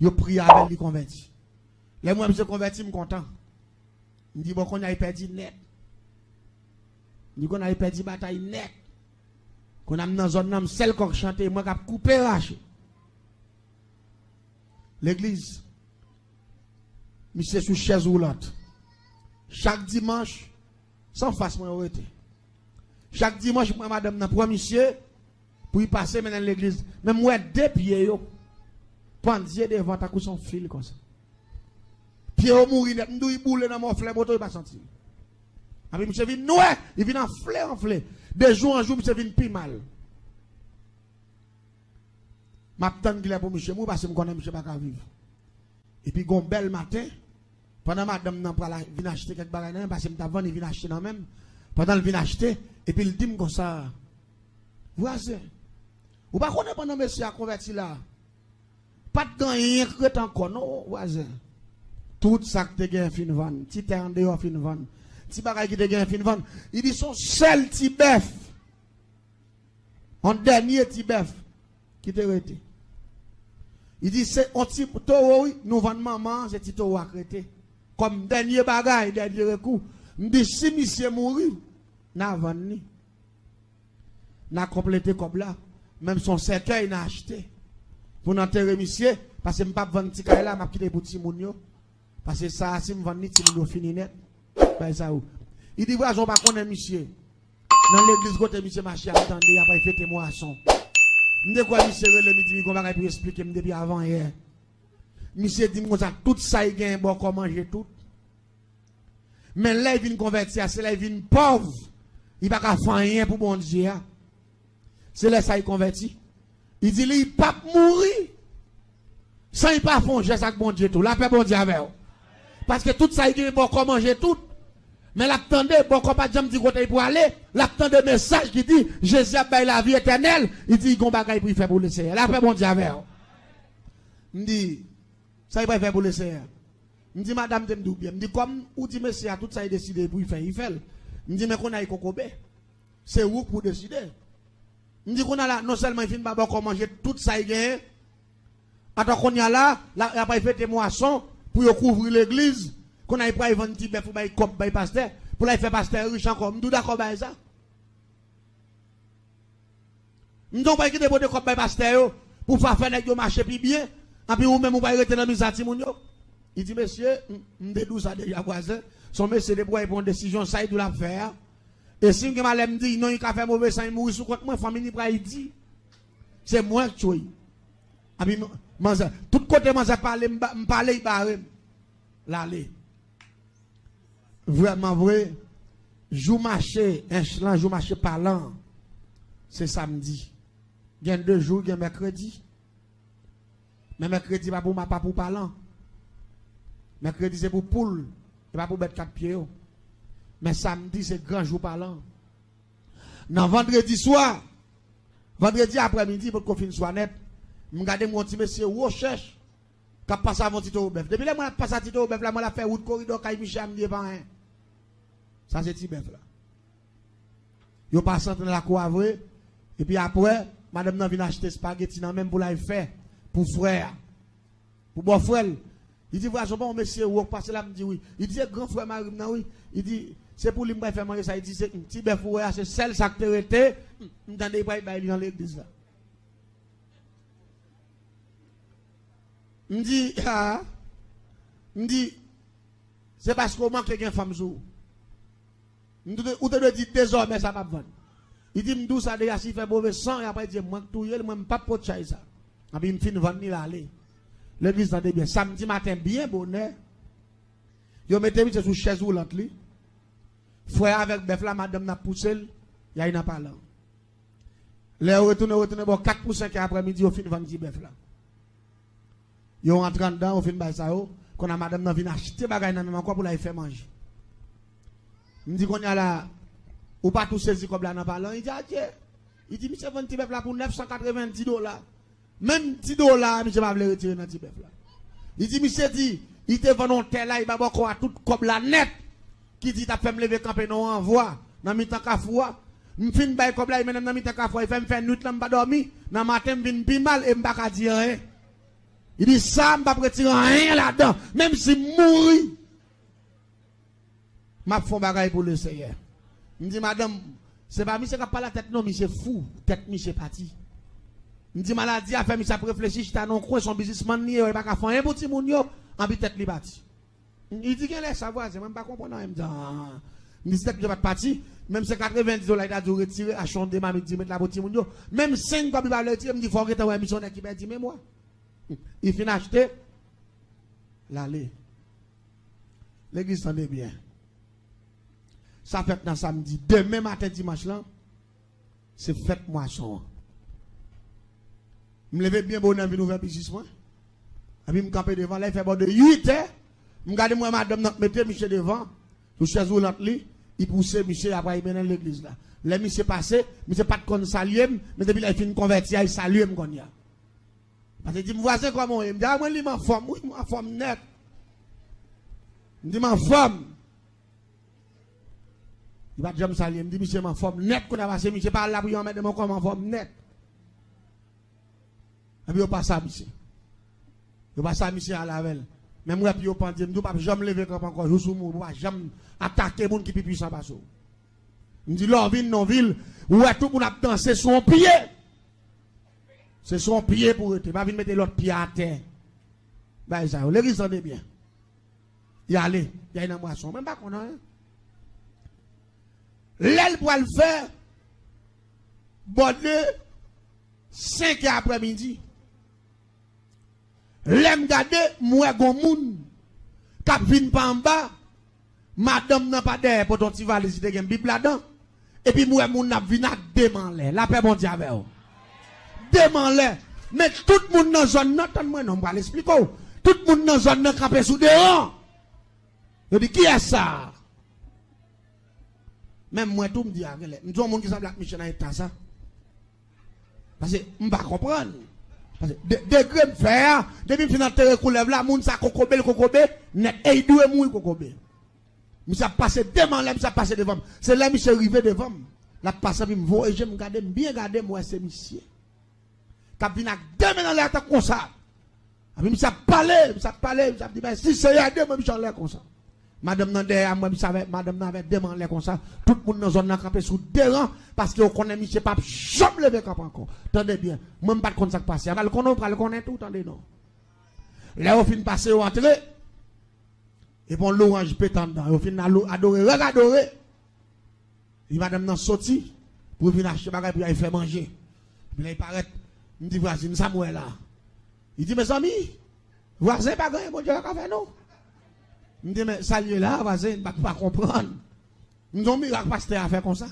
yo prie avec lui converti. Les moi monsieur converti me content. Me dit bon qu'on a perdu net. Dit qu'on a perdu bataille net. Qu'on a dans zone nam celle qu'on chanter moi cap couper racher. L'église monsieur sous chaise roulante. Chaque dimanche sans face moi arrêté. Chaque dimanche moi madame dans premier monsieur pour y passer maintenant l'église. Même moi deux pieds yo. Pendier devant ta coup son fil comme ça. Pied au mourir net, m'dou y boule dans mon fleur moto il pas senti. Après monsieur vient noir, il vient en fleur. De jour en jour monsieur vient plus mal. M'a tande qu'il pour monsieur, moi parce que me connais monsieur pas ka vivre. Et puis gon bel matin, pendant madame nan pour la vinn acheter quelque bagages parce que m'ta vendre vinn acheter nan même. Pendant le vinn acheter et puis il dit comme ça. Voisin. Ou pas connaître pendant monsieur a converti là. Pas de gagner crête encore non voisin. Tout ça que te gagne fin vendre, ti te en dehors fin vendre. Ti bagay qui te gagne fin vendre. Il dit son seul ti bœuf. En dernier ti bœuf qui te rete. Il dit c'est un petit taureau nous vendre maman, c'est petit taureau à crêter. Comme dernier bagay, dernier recours. Me dit si monsieur mourir, n'a vendre ni. N'a complété comme là. Même son cercueil n'a acheté. Pour n'enterrer monsieur, parce que je ne peux pas vendre petit là, je vais quitter pour petit moun yo. Parce que ça, si je vends petit moun yo fini net. Il dit, voilà, je ne pas connaître monsieur. Dans l'église, côté monsieur marché, attendez, il n'y a pas fait moisson. Je ne quoi monsieur, le midi, il va pour expliquer depuis avant hier. Monsieur dit, moi, tout ça, il gagne bon, comment manger tout. Mais là, il vient convertir, c'est là, il vient pauvre. Il va pas faire rien pour bon Dieu. C'est là, ça, il convertit. Il dit, il ne peut pas mourir. Sans il pas faire geste avec bon Dieu tout. La paix bon Dieu avec vous. Parce que tout ça, il dit, bon, comment manger tout. Mais l'attendez, bon, quand pas de côté pour aller, l'attendez message qui dit, Jésus a baillé la vie éternelle. Il dit, il y a un bagage pour faire pour le Seigneur. La paix bon Dieu avec vous. Il dit, ça, il va faire pour le Seigneur. Il dit, madame, je me dis bien. Il dit, comme, ou dit, monsieur, tout ça, il décide pour y faire. Il fait. Il dit, mais qu'on a y kokobé. C'est où pour décider. Il dit qu'on a là, non seulement il finit par comment manger tout ça, il gagne. Attends qu'on y a là, il a pas fait des moissons pour couvrir l'église. Qu'on a pas vendre petit bœuf pour bailler comme bailler pasteur. Pour la faire pasteur riche encore. M'dou d'accord avec ça. M'dou pas quitter pour de comme bailler pasteur pour faire nèg yo marcher plus bien. Et puis ou même ou pas rester dans misati moun yo. Il dit monsieur, m'dou ça déjà voisin. Son monsieur de pour prendre décision ça il doit la faire. Et si que malem dit non il a fait mauvais sang il mourir sous compte moi famille pas il dit. C'est moi qui choy. Et puis tout côté moi ça parler m'parler barre. L'aller. Vraiment vrai, jour marché, un jour marché parlant, c'est samedi. Il y a 2 jours, il y a mercredi. Mais mercredi, pas pour parlant. Mercredi, c'est pour poule, et pas pour mettre 4 pieds. Mais samedi, c'est grand jour parlant. Non, vendredi soir, vendredi après-midi, pour qu'on finisse soit net, je regarde mon petit monsieur, recherche, qui passe à mon Tito au bœuf. Depuis là, moi, passe à Tito au bœuf, là, moi, la fait route corridor, quand il Michel me dit, ça c'est petit bœuf là. Yo passe dans la cour et puis après, madame nan vient acheter spaghetti nan même pour la faire pour frère. Pour bon frère. Il dit voilà, bon monsieur ou passer là me dit oui. Il dit grand frère Marie nan oui. Il dit c'est pour lui me faire manger ça, il dit c'est petit bœuf ouais, c'est celle ça que t'arrêté, m'tendez pas il dans l'église là. Me dit ah me dit c'est parce qu'on manque une femme jour. Ou te dit désormais ça va vendre. Il dit m'dou ça déjà si fait mauvais sang et après il dit moi tout yel moi pas pot chai ça. Et puis me fin vendre ni aller. L'église tendait bien samedi matin bien bonheur. Yo mettez mis sur chaise roulante li. Frère avec bœuf la madame n'a poussé, il y a une parlant. Les retourne bon 4 pour 5 après-midi au fin vendre petit bœuf là. Yo rentre dedans au fin bail ça qu'on a madame n'a vinn acheter bagay nan même encore pour la faire manger. Il me dit qu'on y a là, ou pas tout saisi comme là dans parlant. Il dit, ah tiens, il dit, monsieur, vend petit bœuf là pour $990. Même $10, monsieur, va le retirer dans petit bœuf là. Il dit, monsieur, dit, il te vend un tel là, il va beaucoup à tout comme la net, qui dit, t'as fait me lever camper non envoi, dans mi temps qu'à fois. M'fin bay comme là, il mène dans mi temps qu'à fois, il fait me faire nuit là, m'pas dormi, dans matin, m'vin pi mal, et m'pas qu'à dire rien. Il dit ça, je ne vais pas retirer rien là-dedans. Même si mourir. Je fais un bagage pour le Seigneur. Je me dis, madame, c'est pas monsieur qui n'a pas la tête, non, monsieur fou. Tête, monsieur parti. Je me dis, maladie a fait, monsieur a réfléchi, je t'ai non coin, son businessman, il n'a pas qu'à faire un petit moun yo, en tête li parti. Il dit qu'il laisse savoir, c'est même pas comprendre. Il me dit, ah, je dis, je vais pas partir. Même si 90 $, il a dû retirer, à chanter, ma dit, mettre la petit moun yo. Même 5 comme il va le retirer, il me dit, il faut arrêter un missionnaire qui m'a dit, mais moi. Il finit acheter l'allée. L'église s'en est bien. Ça fait dans samedi. Demain matin, dimanche là, c'est fête moisson. Je me lève bien bon envie d'ouvrir business moi. Et puis je me campe devant là, il fait bon de 8 heures. Je regarde moi madame mettez monsieur devant. Sous chaise roulante li, il pousse monsieur après il vient dans l'église là. Les monsieur passé, monsieur pas de con saluer, mais depuis là il finit convertir, il salue me konya. Parce que dit mon voisin comment il me dit ah moi il m'en forme, oui m'en forme net. Il dit m'en forme. Il va jamais saluer, il me dit monsieur m'en forme net qu'on a passé monsieur parle là pour y en mettre mon corps m'en forme net. Et puis, il passe à monsieur. Il passe à monsieur à la veille. Même moi, puis il pense, je ne pas jamais lever comme encore. Je suis mou, je ne jamais attaquer les gens qui sont puissants. Il me dit, là, ville, non, ville, où est tout le monde a dansé sur un pied. C'est son pied pour eux. Il va venir mettre l'autre pied à terre. Ben, ça, l'église en est bien. Il y a allé, il y a une moisson. Même pas qu'on a. L'aile pour le faire, bon, 5 heures après-midi. L'aime gade, moi, gon moun, kap vin pa en bas, madame n'a pas d'air pour ton petit valise, si te gen Bible là-dedans, et puis moi, moun n'a vin ak deman lè, la paix bon Dieu avec vous. Deman lè, mais tout le monde dans zone, n'entend-moi, non, va l'expliquer, tout le monde dans zone, n'a campé sous dehors. Je dis, qui est ça? Même moi, tout me dit, nous sommes monde qui s'appelle Michel dans l'état ça. Parce que, je ne pas comprendre. Parce que, degré me faire, depuis que je suis coulève là, moun sa kokobé, net, et il doit mourir kokobé. Monsieur passé devant là, monsieur passé devant. C'est là, monsieur arrivé devant. La passe, puis me voit, et je me garde, bien garder, moi, c'est monsieur. Quand vient avec deux mains dans l'air, comme ça. Puis monsieur parlé, monsieur dit, ben, si c'est à deux, moi, monsieur en l'air comme ça. Madame nan derrière moi, madame nan avait demandé comme ça. Tout le monde dans la zone n'a campé sous deux rangs parce que on connaît monsieur pas jamais levé camp encore. Attendez bien, moi pas de compte ça passer. Mais le connaît tout, attendez non. Là on fin passer au entrer. Et bon l'orange pétant dedans, on fin adorer, regarder. Et madame nan sorti pour venir acheter bagage pour aller faire manger. Puis là il paraît, me dit voisin Samuel là. Il dit mes amis, voisin pas gagner bon Dieu va faire non. Je me dis, mais salut là, voisin, il ne va pas comprendre. Nous avons mis un pasteur à faire comme ça.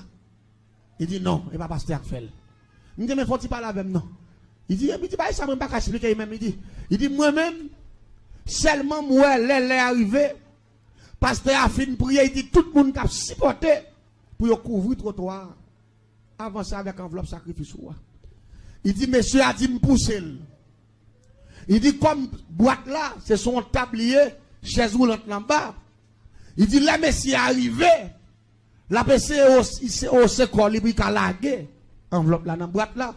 Il dit, non, il ne va pas pasteur à faire. Je me dis, mais faut-il parler avec non? Il dit, bah, ça ne m'a pas expliquer même. Il dit, moi-même, seulement moi, l'elle est arrivé, pasteur a fait une prière, il dit, tout le monde qui a supporté pour couvrir le trottoir. Avant ça, avec enveloppe sacrifice. Il dit, monsieur a dit, me pousser. Il dit, comme boîte là, c'est son tablier. Chaise roulante en bas. Il dit, là, monsieur est arrivé. La PC au secours, il a lagué. Enveloppe là dans la boîte là.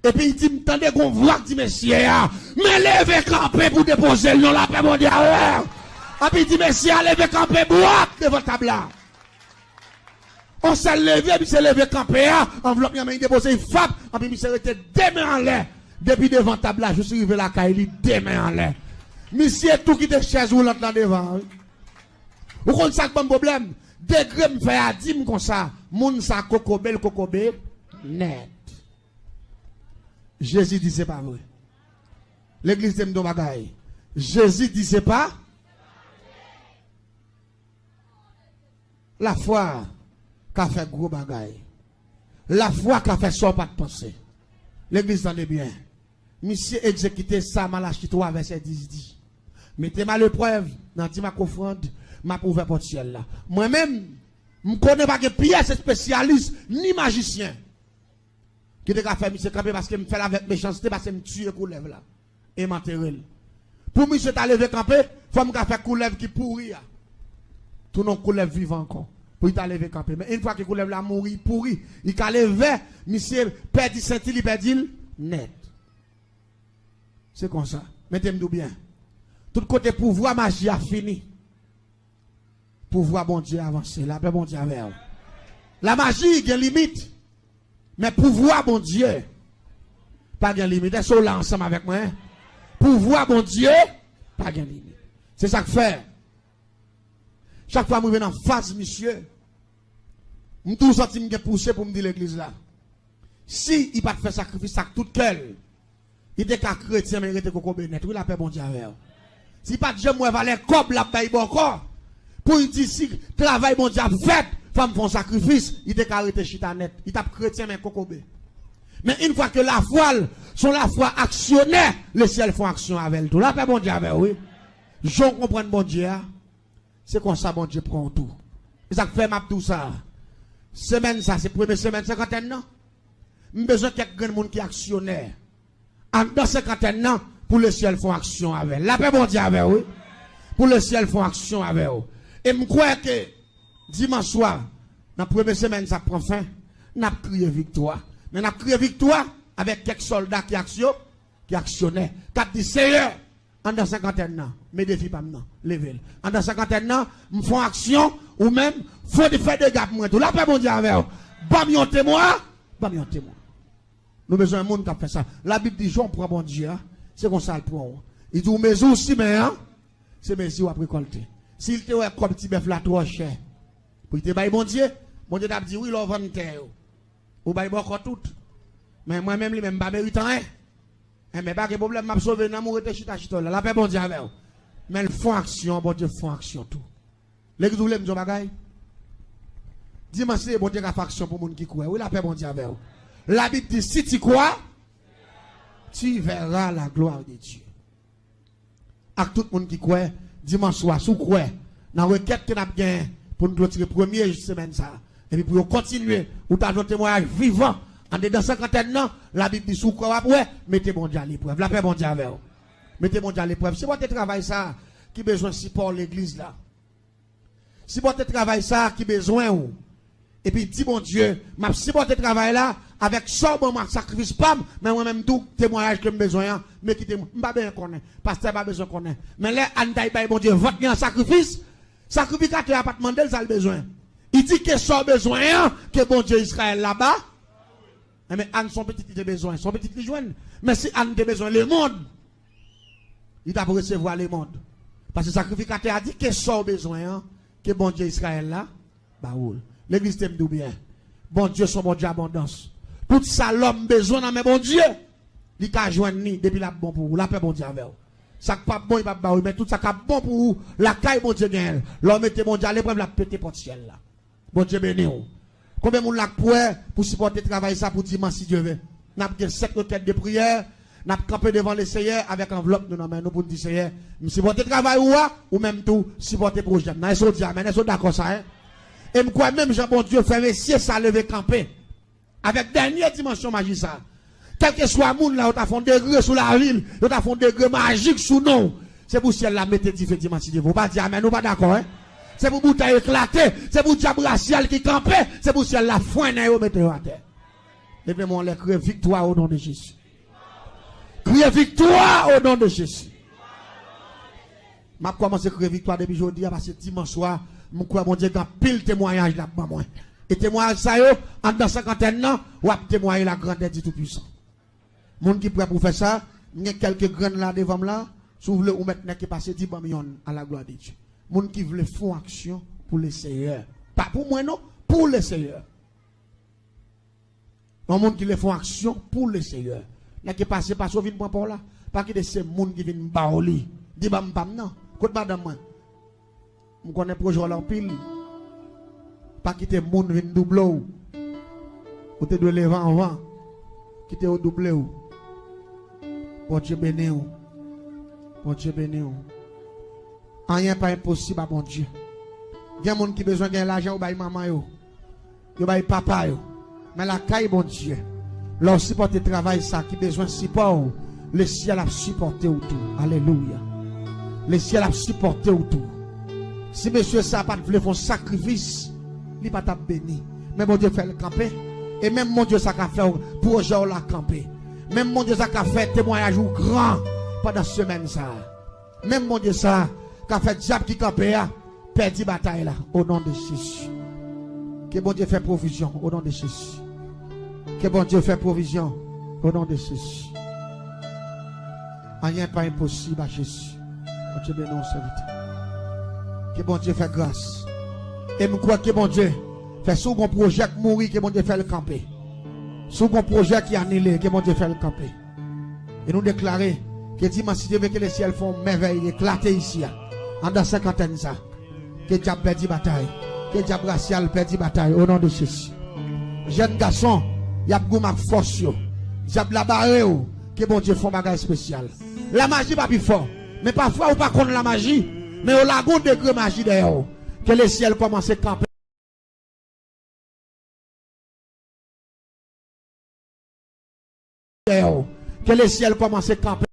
Et puis il dit, m'tendez qu'on voit, dit monsieur, mais levez camper pour déposer le nom la paix mondiale. Et puis il dit, monsieur, levez camper boîte devant table là. On s'est levé, puis s'est levé camper, enveloppe, il a déposé, il frappe, et puis monsieur était deux mains en l'air. Depuis devant table là, je suis arrivé la caille, deux mains en l'air. Monsieur tout qui te chaise roulante là devant. Vous comprenez ça comme problème? Degré me fait à dire comme ça. Moun sa kokobé, net. Jésus dit c'est pas vrai. L'église de Mdomagaï. Jésus dit c'est pas. La foi qu'a fait gros bagaille. La foi qu'a fait ça pas de penser. L'église en est bien. Monsieur exécuté ça, Malachie 3, verset 10 dit. Mettez-moi l'épreuve, dans ma offrande, ma ouvert porte ciel là. Moi-même, je ne connais pas que Pierre, c'est spécialiste, ni magicien. Qui te fait monsieur camper parce que me fait avec méchanceté, parce que me tue coulev là. Et m'enterrer. Pour monsieur t'a levé camper, faut me faire coulev qui pourrit. Tout non coulev vivant encore. Pour il t'a levé camper. Mais une fois que coulev là mourit, pourri, il t'a levé, monsieur perdit Saint-Il, il perdit net. C'est comme ça. Mettez-moi bien. Tout côté pouvoir magie a fini. Pouvoir bon Dieu avancé. La paix bon Dieu avec. La magie, il y a une limite. Mais pouvoir bon Dieu, pas de limite. Est-ce que là ensemble avec moi? Pouvoir bon Dieu, pas de limite. C'est ça que fait. Chaque fois que je viens en face, monsieur, je me trouve senti me pousser pour me dire l'église là. Si il pas fait sacrifice à tout cœur, il était qu'un chrétien, mais il était coco bénet. Oui, la paix bon Dieu avec. Si pas de je me valais comme la paix bon corps, pour il dire si travail bon Dieu a fait, femme font sacrifice, il était arrêté chita net. Il tape chrétien mais kokobé. Mais une fois que la foi, sont la foi actionnaire, le ciel font action avec elle tout. La paix bon Dieu avec oui. Je comprends bon Dieu. C'est comme ça bon Dieu prend tout. Et ça fait map tout ça. Semaine ça, c'est première semaine cinquantaine non. J'ai besoin de quelqu'un qui est actionnaire. En dans cinquantaine non, pour le ciel font action avec elle. La paix bon Dieu avec oui. Pour le ciel font action avec elle. Et je crois que dimanche soir, dans la première semaine, ça prend fin. Nous avons crié victoire. Mais nous avons crié victoire avec quelques soldats qui actionnaient. Qui dit Seigneur, en dans cinquantaine ans, mes défis pas maintenant, levez-le. En dans cinquantaine ans, nous faisons action, ou même, faut faire des gars pour moi. Tout la paix, mon Dieu, avec vous. Bam, témoin. Nous avons besoin d'un monde qui a fait ça. La Bible dit, Jean prend bon Dieu, c'est comme ça le prend. Il dit, mes aussi, mais, c'est mes yeux à récolter. S'il te voit comme petit bœuf là, trop cher. Pour te bailler bon Dieu t'a dit oui, l'on vend terre. Ou bailler beaucoup tout. Mais moi-même, lui-même, pas mérite rien. Mais pas de problème, m'a sauvé, n'a mouru, chita, là. La paix, bon Dieu, avec. Mais ils font action, bon Dieu, font action tout. L'église, vous voulez me dire, bagaille? Dis-moi, c'est bon Dieu qui a fait action pour les gens qui croient. Oui, la paix, bon Dieu, avec. La Bible dit, si tu crois, tu verras la gloire de Dieu. À tout le monde qui croit, dimanche soir, sous quoi, dans la requête que nous avons gagné pour nous clôturer la première semaine, ça. Et puis pour continuer, ou t'as un témoignage vivant, en dedans cinquantaine ans, la Bible dit sous quoi après, mettez mon Dieu à l'épreuve. La paix, mon Dieu avec vous. Mettez mon Dieu à l'épreuve. C'est votre travail ça qui besoin de support l'église là. Si votre travail ça qui besoin ou. Et puis dis mon Dieu, si votre travail là, avec ça, bon, sacrifice pas, mais moi-même tout témoignage que j'ai besoin, mais qui témoigne, pas bien connaître, pasteur pas besoin connaître. Mais là, on taille bon Dieu, votre bien sacrifice, sacrificateur n'a pas demandé ça le besoin. Il dit que ça besoin, que bon Dieu Israël là-bas. Mais Anne, son petit qui a besoin, son petit qui joigne. Mais si Anne a besoin, le monde, il doit recevoir le monde. Parce que le sacrificateur a dit que ça besoin, que bon Dieu Israël là, bah oui. L'église t'aime tout bien. Bon Dieu, son bon Dieu abondance. Tout ça, l'homme besoin dans mes bon Dieu. Il t'a joindre depuis la bon pour vous. La paix, bon Dieu avec vous. Ça pas bon, il va pas mais tout ça qui bon pour vous. La caille, bon Dieu gagne. L'homme était bon Dieu à l'épreuve, la pété porte ciel là. Bon Dieu béni. Combien de monde pour supporter le travail ça pour dimanche si Dieu veut. N'a pas 7 requêtes de prière. N'a pas campé devant le Seigneur avec enveloppe nous nous pour dire Seigneur, supporter le travail ou même tout supporter le projet. N'a pas dit amen, est-ce d'accord ça hein? Et je crois même Jean bon Dieu fait messieurs ça lever camper. Avec dernière dimension magique ça. Quel que soit le monde là, on a fait des degrés sous la ville, on a fait des degrés magiques sous nous. C'est pour ciel la mettre différent dimanche. Vous pas dire amen, nous pas d'accord hein? C'est pour bouteille éclater, c'est pour diable racial qui campait, c'est pour ciel la foine et mettre à terre. Levez-moi les crier victoire au nom de Jésus. Crier victoire au nom de Jésus. Je commence à crier victoire depuis aujourd'hui parce que dimanche soir, je crois mon Dieu qu'il y a pile témoignage là-bas. Et témoignage ça, en dans 50 ans, ou à témoigner la grandeur du Tout-Puissant. Monde qui prêt pour faire ça, il y a quelques graines là devant là, si vous voulez, ou maintenant qui passe 10 millions à la gloire de Dieu. Monde qui veut faire action pour le Seigneur. Pas pour moi non, pour le Seigneur. Un monde qui le font action pour le Seigneur. Là qui passe pas sur vin pour là, pas que de ces monde qui viennent baoli. Dis bam bam non. Côté madame moi. On connaît projet là pile. Pas quitter monde vinn double ou. Ou te doit lever en vent. Quitter au double ou. Pour Dieu béni ou. Pour Dieu béni ou. Rien pas impossible à bon Dieu. Il y a des gens qui ont besoin de l'argent ou bail maman yo. Yo bail papa yo. Mais la caille bon Dieu. Leur supporter travail ça qui besoin de support. Le ciel a supporté ou tout. Alléluia. Le ciel a supporté ou tout. Si monsieur ça pas voulu faire sacrifice, il pas t'a béni. Mais mon Dieu fait le camper. Et même mon Dieu ça qu'a fait pour gens la camper. Même mon Dieu ça qu'a fait témoignage ou grand. pendant semaine ça. Même mon Dieu ça, qu'a fait diable qui campé a perdu bataille là au nom de Jésus. Que bon Dieu fait provision au nom de Jésus. Que bon Dieu fait provision au nom de Jésus. Rien n'est pas impossible à Jésus. Bon Dieu bénisse nos serviteurs. Que bon Dieu fait grâce. Et je crois que bon Dieu fait sous mon projet qui mourir, que bon Dieu fait le camper. Sous mon projet qui annulé, que bon Dieu fait le camper. Et nous déclarer que dimanche, si Dieu veut que les ciels font merveille, éclater ici, en dans cinquantaine ça. Que Dieu perdit bataille. Que Dieu racial perdit bataille au nom de Jésus. Jeune garçon, il y a beaucoup de force. Diable la barre, que bon Dieu fait un bagage spécial. La magie pas plus fort. Mais parfois, ou pas contre la magie, mais au lagon de magie d'ailleurs. Que les ciels commencent à camper. Que les ciels commencent à camper.